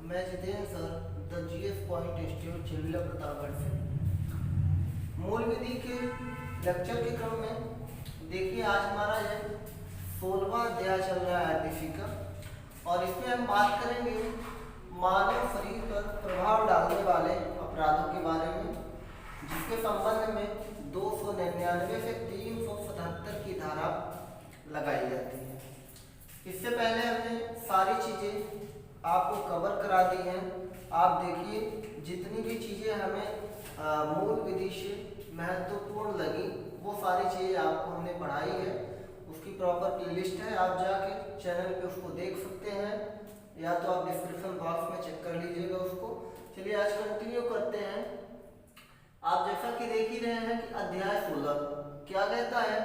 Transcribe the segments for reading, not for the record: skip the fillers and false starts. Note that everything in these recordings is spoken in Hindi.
मैं Jitendra sir the GS point institute चिल्ला प्रतापगढ़ से। मूल विधि के लेक्चर के क्रम में देखिए आज हमारा ये 16वां अध्याय चल रहा है आरटीसी का, और इसमें हम बात करेंगे मानव शरीर पर प्रभाव डालने वाले अपराधों के बारे में, जिसके संबंध में 299 से 377 की धारा लगाई जाती है। इससे पहले हमने सारी चीज़ें आपको कवर करा दी हैं। आप देखिए जितनी भी चीज़ें हमें मूल विधि से महत्वपूर्ण लगी वो सारी चीज़ें आपको हमने पढ़ाई है। उसकी प्रॉपर प्लेलिस्ट है, आप जाके चैनल पे उसको देख सकते हैं, या तो आप डिस्क्रिप्शन बॉक्स में चेक कर लीजिएगा उसको। चलिए आज कंटिन्यू करते हैं। आप जैसा कि देख ही रहे हैं कि अध्याय 16 क्या कहता है,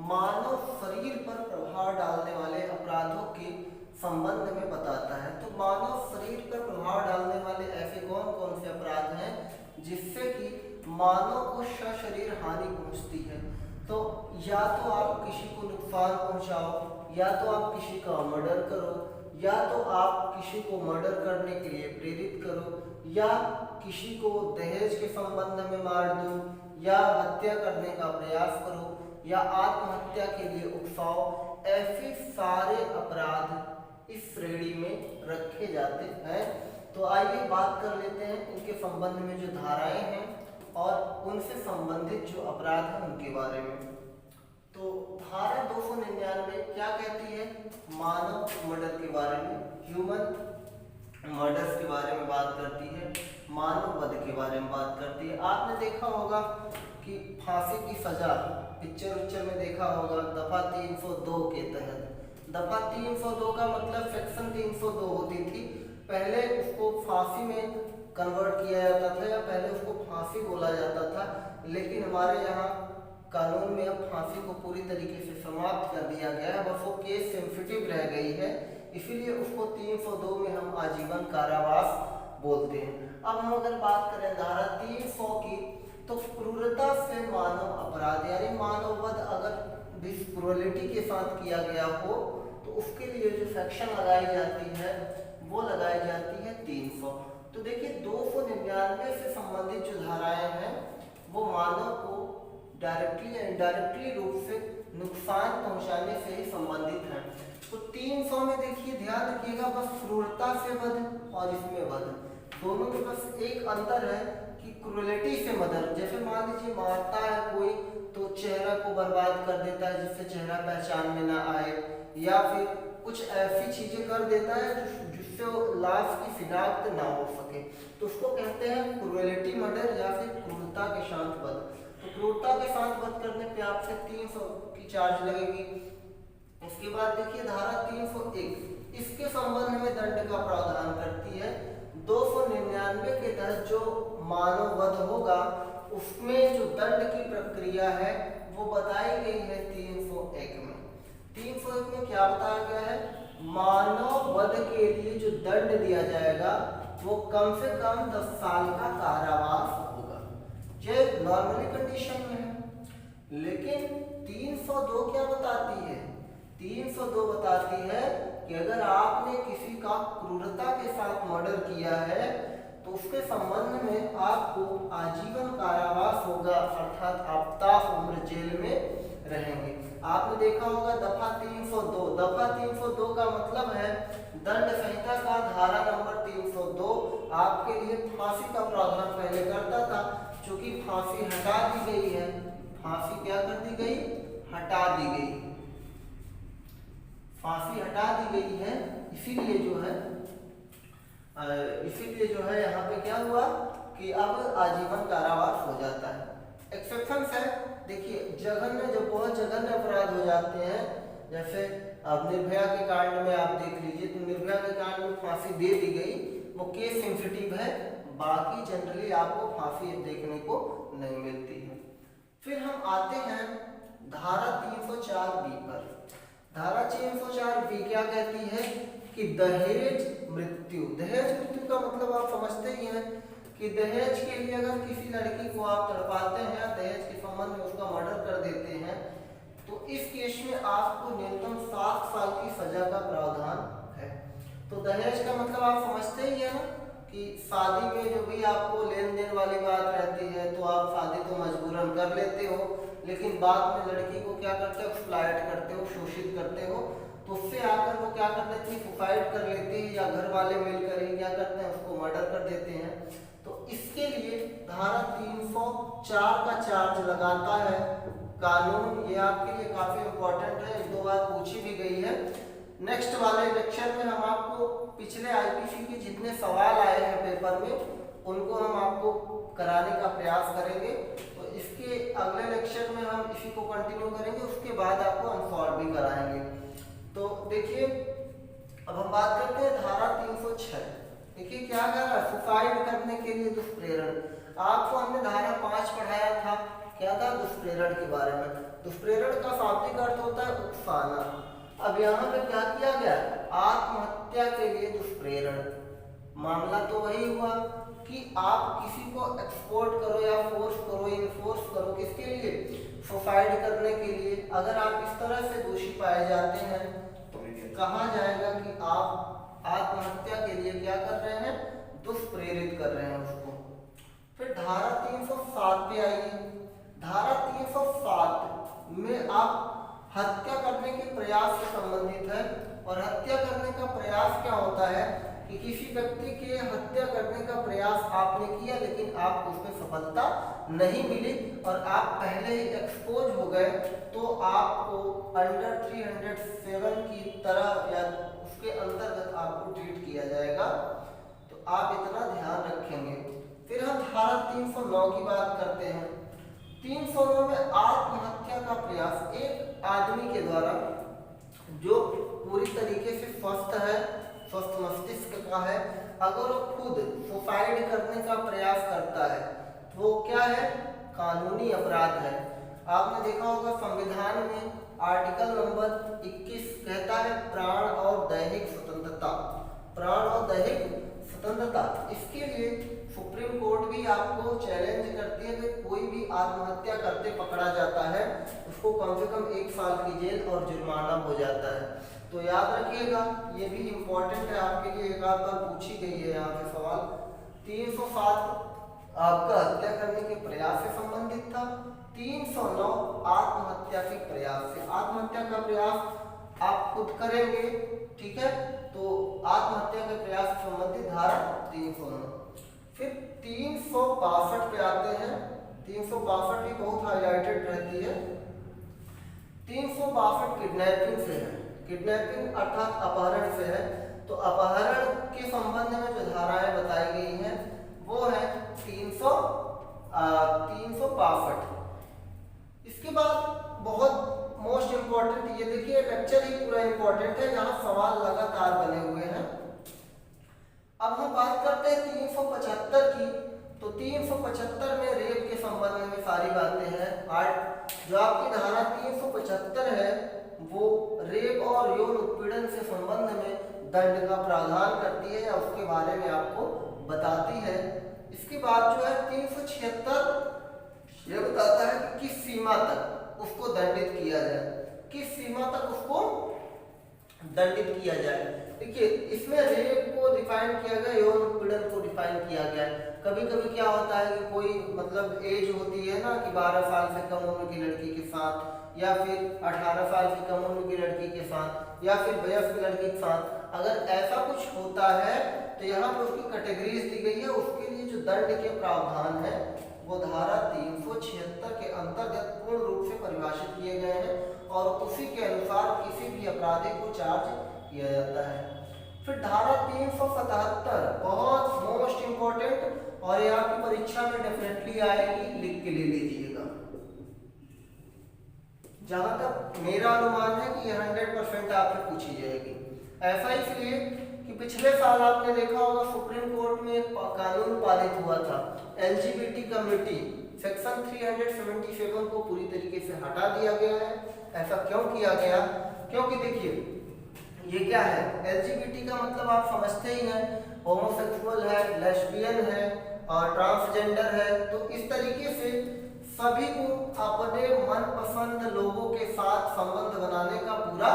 मानव शरीर पर प्रभाव डालने वाले अपराधों के संबंध में बताता है। तो मानव शरीर पर प्रभाव डालने वाले ऐसे कौन कौन से अपराध हैं जिससे कि मानव को सशरीर हानि पहुंचती है। तो या तो आप किसी को नुकसान पहुंचाओ, या तो आप किसी का मर्डर करो, या तो आप किसी को मर्डर करने के लिए प्रेरित करो, या किसी को दहेज के संबंध में मार दो, या हत्या करने का प्रयास करो, या आत्महत्या के लिए उकसाओ। ऐसे सारे अपराध इस श्रेणी में रखे जाते हैं। तो आइए बात कर लेते हैं इनके संबंध में जो धाराएं हैं और उनसे संबंधित जो अपराध हैं उनके बारे में। तो धारा 299 क्या कहती है, मानव मर्डर के बारे में, ह्यूमन मर्डर्स के बारे में बात करती है, मानव वध के बारे में बात करती है। आपने देखा होगा कि फांसी की सजा पिक्चर में देखा होगा दफा 302 के तहत। दफा 302 का मतलब सेक्शन 302 होती थी, पहले उसको फांसी में कन्वर्ट किया जाता था, या पहले उसको फांसी बोला जाता था, लेकिन हमारे यहाँ कानून में अब फांसी को पूरी तरीके से समाप्त कर दिया गया है। बस वो केस सेंसिटिव रह गई है, इसीलिए उसको 302 में हम आजीवन कारावास बोलते हैं। अब हम अगर बात करें धारा 300 की, तो क्रूरता से मानव अपराध यानी मानव वध अगर क्रूरलिटी के साथ किया गया हो तो उसके लिए जो सेक्शन लगाई जाती है वो लगाई जाती है 300। तो देखिए 299 से संबंधित जो धाराएं हैं वो मानव को डायरेक्टली या इनडायरेक्टली रूप से नुकसान पहुंचाने से ही संबंधित है। तो 300 में देखिए ध्यान रखिएगा, बस क्रूरता से वध और इसमें वध दोनों में बस एक अंतर है कि क्रूरलिटी से मर्डर, जैसे मान लीजिए मारता है कोई तो चेहरा को बर्बाद कर देता है जिससे चेहरा पहचान में ना आए, या फिर कुछ ऐसी चीजें कर देता है जिससे लाश की शिनाख्त ना हो सके, तो उसको कहते हैं क्रूरलिटी मर्डर या फिर क्रूरता के साथ वध। तो क्रूरता के साथ वध करने पे आपसे 300 की चार्ज लगेगी। उसके बाद देखिए धारा 301 इसके संबंध में दंड का प्रावधान करती है। 299 के तहत जो मानव वध होगा उसमें जो दंड की प्रक्रिया है वो बताई गई है 301 में। 301 में क्या बताया गया है, मानव वध के लिए जो दंड दिया जाएगा वो कम से कम 10 साल का कारावास होगा। ये नॉर्मली कंडीशन में है, लेकिन 302 क्या बताती है, 302 बताती है कि अगर आपने किसी का क्रूरता के साथ मर्डर किया है तो उसके संबंध में आपको आजीवन कारावास होगा, अर्थात आप ताउम्र जेल में रहेंगे। आपने देखा होगा दफा 302, दफा 302 का मतलब है दंड संहिता का धारा नंबर 302 आपके लिए फांसी का प्रावधान पहले करता था, क्योंकि फांसी हटा दी गई है। फांसी क्या कर दी गई, हटा दी गई, फांसी हटा दी गई है, इसीलिए जो है यहाँ पे क्या हुआ कि अब आजीवन कारावास हो जाता है। एक्सेप्शन है, देखिए जघन्य, जब बहुत जघन्य अपराध हो जाते हैं, जैसे अब निर्भया के कांड में आप देख लीजिए, तो निर्भया के कांड में फांसी दे दी गई, वो केस सेंसिटिव है, बाकी जनरली आपको फांसी देखने को नहीं मिलती है। फिर हम आते हैं धारा 304B पर। धारा 304B क्या कहती है कि दहेज मृत्यु। दहेज मृत्यु का मतलब आप समझते ही हैं कि दहेज के लिए अगर किसी लड़की को आप तड़पाते हैं, दहेज के संबंध में उसका मर्डर कर देते हैं, तो इस केस में आपको न्यूनतम 7 साल की सजा का प्रावधान है। तो दहेज का मतलब आप समझते ही है ना कि शादी में जो भी आपको लेन देन वाली बात रहती है तो आप शादी तो मजबूरन कर लेते हो, लेकिन बाद में लड़की को क्या करते हो, एक्सप्लॉइट करते हो, शोषित करते हो, तो उससे आकर वो क्या कर देती है, सुसाइड कर लेती है, या घर वाले मिलकर ही क्या करते हैं, उसको मर्डर कर देते हैं। तो इसके लिए धारा 304 का चार्ज लगाता है कानून। ये आपके लिए काफी इंपॉर्टेंट है, एक दो बार पूछी भी गई है। नेक्स्ट वाले लेक्चर में हम आपको पिछले आईपीसी के जितने सवाल आए हैं पेपर में उनको हम आपको कराने का प्रयास करेंगे। तो इसके अगले लेक्चर में हम इसी को कंटिन्यू करेंगे, उसके बाद आपको अनसॉल्व भी कराएंगे। तो देखिए अब हम बात करते हैं धारा 306। देखिए क्या कर रहा है, सुसाइड करने के लिए दुष्प्रेरण। आपको हमने धारा 5 पढ़ाया था, क्या था, दुष्प्रेरण के बारे में। दुष्प्रेरण का शाब्दिक अर्थ होता है उकसाना। अब यहाँ पे क्या किया गया, आत्महत्या के लिए दुष्प्रेरण। मामला तो वही हुआ कि आप किसी को एक्सपोर्ट करो या फोर्स करो, इनफोर्स करो, किसके लिए, सुसाइड करने के लिए। अगर आप इस तरह से दोषी पाए जाते हैं तो कहा जाएगा कि आप आत्महत्या के लिए क्या कर रहे हैं, दुष्प्रेरित कर रहे हैं उसको। फिर धारा 307 पे आइए। धारा 307 में आप हत्या करने के प्रयास से संबंधित है। और हत्या करने का प्रयास क्या होता है कि किसी व्यक्ति के हत्या करने का प्रयास आपने किया लेकिन आपको उसमें सफलता नहीं मिली और आप पहले ही एक्सपोज हो गए, तो आपको अंडर 307 की तरह या उसके अंतर्गत आपको ट्रीट किया जाएगा। तो आप इतना ध्यान रखेंगे। फिर हम धारा 309 की बात करते हैं। 309 में आत्महत्या का प्रयास, एक आदमी के द्वारा जो पूरी तरीके से स्वस्थ है, स्वस्थ मस्तिष्क का है, अगर वो खुद सुसाइड करने का प्रयास करता है तो वो क्या है, कानूनी अपराध है। आपने देखा होगा संविधान में आर्टिकल नंबर 21 कहता है प्राण और दैहिक स्वतंत्रता, प्राण और दैहिक स्वतंत्रता। इसके लिए सुप्रीम कोर्ट भी आपको चैलेंज करती है कि कोई भी आत्महत्या करते पकड़ा जाता है उसको कम से कम 1 साल की जेल और जुर्माना हो जाता है। तो याद रखिएगा, ये भी इम्पोर्टेंट है आपके लिए, एक आध बार पूछी गई है यहाँ पे सवाल। 307 आपका हत्या करने के प्रयास से संबंधित था। 309 आत्महत्या के प्रयास से। आत्महत्या का प्रयास आप खुद करेंगे, ठीक है, तो आत्महत्या के प्रयास से संबंधित धारा 309। फिर 362 पे आते हैं। 362 भी बहुत हाईलाइटेड रहती है। 362 किडनैपिंग से है। किडनैपिंग अर्थात अपहरण से है। तो अपहरण के संबंध में जो धाराएं बताई गई हैं वो है 362। इसके बाद बहुत मोस्ट इंपॉर्टेंट, ये देखिए लेक्चर ही पूरा इंपॉर्टेंट है जहां सवाल लगातार बने हुए हैं। अब हम बात करते हैं 375 की। तो 375 में रेप के संबंध में सारी बातें हैं। जो आपकी धारा 375 है वो रेप और यौन उत्पीड़न से संबंध में दंड का प्रावधान करती है या उसके बारे में आपको बताती है। इसके बाद जो है 376 ये बताता है कि किस सीमा तक उसको दंडित किया जाए, किस सीमा तक उसको दंडित किया जाए। देखिए इसमें रेप को डिफाइन किया गया, यौन उत्पीड़न को डिफाइन किया गया है। कभी कभी क्या होता है कि कोई मतलब एज होती है ना कि 12 साल से कम उम्र की लड़की के साथ या फिर 18 साल से कम उम्र की लड़की के साथ या फिर वयस्क लड़की के साथ, अगर ऐसा कुछ होता है तो यहाँ पर उसकी कैटेगरीज दी गई है। उसके लिए जो दंड के प्रावधान है वो धारा 376 के अंतर्गत पूर्ण रूप से परिभाषित किए गए हैं और उसी के अनुसार किसी भी अपराधी को चार्ज किया जाता है। फिर धारा 377 बहुत मोस्ट इंपॉर्टेंट और ये आपकी परीक्षा में डेफिनेटली आएगी, लिख के ले लीजिएगा। जहां तक मेरा अनुमान है कि ये 100% आपसे पूछी जाएगी। ऐसा इसलिए कि पिछले साल आपने देखा होगा सुप्रीम कोर्ट में एक कानून पारित हुआ था, एलजीबीटी कम्युनिटी सेक्शन 377 को पूरी तरीके से हटा दिया गया है। ऐसा क्यों किया गया? क्योंकि देखिए ये क्या है, एलजीबीटी का मतलब आप समझते ही हैं, होमोसेक्सुअल है, लेस्बियन है और ट्रांसजेंडर है। तो इस तरीके से सभी को अपने मनपसंद लोगों के साथ संबंध बनाने का पूरा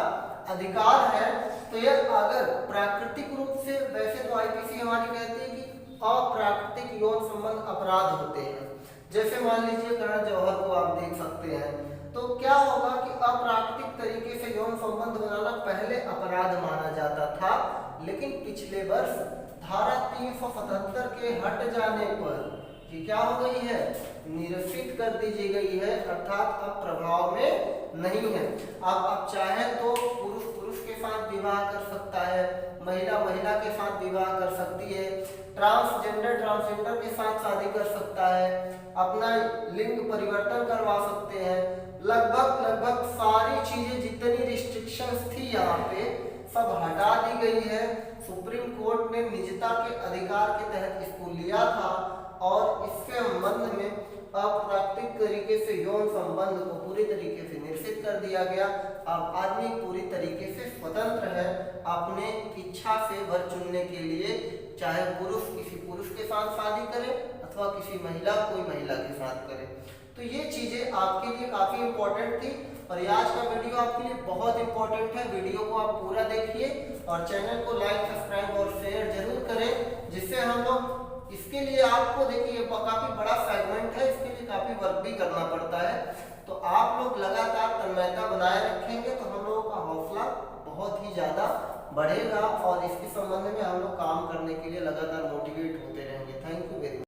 अधिकार है। तो यह अगर प्राकृतिक रूप से, वैसे तो आईपीसी हमारी कहती है कि अप्राकृतिक यौन संबंध अपराध होते हैं, जैसे मान लीजिए करण जौहर को आप देख सकते हैं, तो क्या होगा कि अप्राकृतिक तरीके से यौन संबंध बनाना पहले अपराध माना जाता था, लेकिन पिछले वर्ष धारा 377 के हट जाने पर ये क्या हो गई है, निरसित कर दी गई है, अर्थात अब प्रभाव में नहीं है। अब चाहे तो पुरुष पुरुष के साथ विवाह कर सकता है, महिला महिला के साथ विवाह कर सकती है, ट्रांसजेंडर के साथ शादी कर सकता है, अपना लिंग परिवर्तन करवा सकते हैं, लगभग सारी चीजें जितनी रिस्ट्रिक्शंस थी यहाँ पे सब हटा दी गई है। सुप्रीम कोर्ट ने निजता के अधिकार के तहत इसको लिया था और इसके संबंध में अप्राकृतिक तरीके से यौन संबंध को पूरी तरीके से निरसित कर दिया गया। अब आदमी पूरी तरीके से स्वतंत्र है अपने इच्छा से वर चुनने के लिए, चाहे पुरुष किसी पुरुष के साथ शादी करे अथवा किसी महिला कोई महिला के साथ करे। तो ये चीजें आपके लिए काफी इंपॉर्टेंट थी और आज का वीडियो आपके लिए बहुत इंपॉर्टेंट है। वीडियो को आप पूरा देखिए और चैनल को लाइक, सब्सक्राइब और शेयर जरूर करें, जिससे हम लोग इसके लिए आपको देखिए काफी बड़ा सेगमेंट है, इसके लिए काफी वर्क भी करना पड़ता है। तो आप लोग लगातार तन्मयता बनाए रखेंगे तो हम लोगों का हौसला बहुत ही ज्यादा बढ़ेगा और इसके संबंध में हम लोग काम करने के लिए लगातार मोटिवेट होते रहेंगे। Thank you very much.